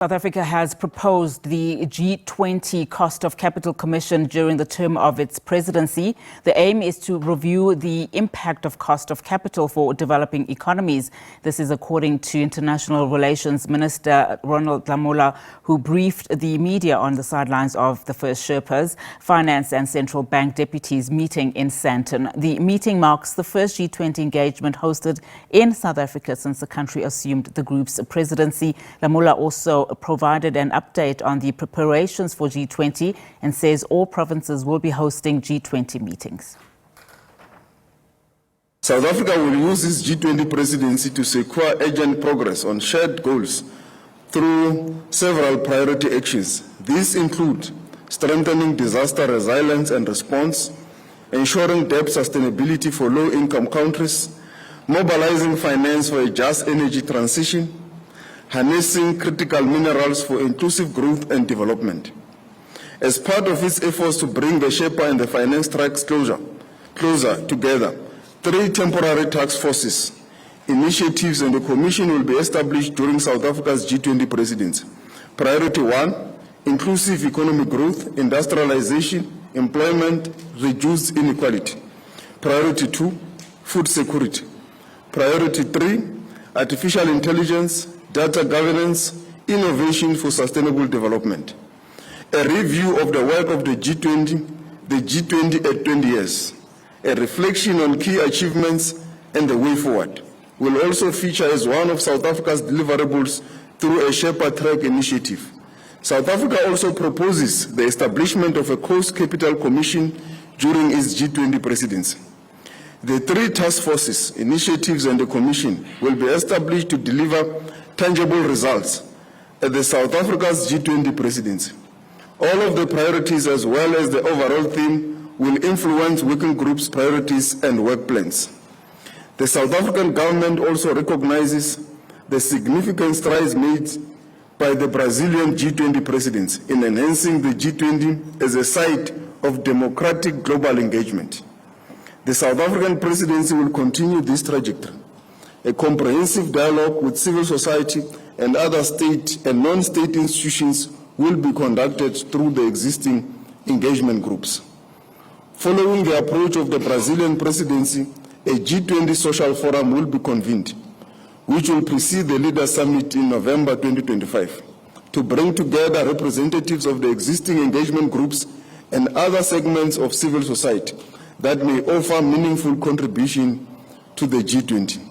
South Africa has proposed the G20 Cost of Capital Commission during the term of its presidency. The aim is to review the impact of cost of capital for developing economies. This is according to International Relations Minister Ronald Lamola, who briefed the media on the sidelines of the first Sherpas Finance and Central Bank deputies meeting in Sandton. The meeting marks the first G20 engagement hosted in South Africa since the country assumed the group's presidency. Lamola also provided an update on the preparations for G20 and says all provinces will be hosting G20 meetings. South Africa will use its G20 presidency to secure urgent progress on shared goals through several priority actions. These include strengthening disaster resilience and response, ensuring debt sustainability for low-income countries, mobilizing finance for a just energy transition, harnessing critical minerals for inclusive growth and development. As part of its efforts to bring the Sherpa and the finance tracks closer together, 3 temporary task forces, initiatives and the Commission will be established during South Africa's G20 presidency. Priority 1, inclusive economic growth, industrialization, employment, reduced inequality. Priority 2, food security. Priority 3, artificial intelligence, data governance, innovation for sustainable development. A review of the work of the G20 at 20 years, a reflection on key achievements and the way forward, will also feature as one of South Africa's deliverables through a Sherpa track initiative. South Africa also proposes the establishment of a Coast Capital Commission during its G20 presidency. The 3 task forces, initiatives and the Commission will be established to deliver tangible results at the South Africa's G20 presidency. All of the priorities as well as the overall theme will influence working groups' priorities and work plans. The South African government also recognizes the significant strides made by the Brazilian G20 presidency in enhancing the G20 as a site of democratic global engagement. The South African presidency will continue this trajectory. A comprehensive dialogue with civil society and other state and non-state institutions will be conducted through the existing engagement groups. Following the approach of the Brazilian presidency, a G20 social forum will be convened, which will precede the Leaders Summit in November 2025, to bring together representatives of the existing engagement groups and other segments of civil society that may offer meaningful contribution to the G20.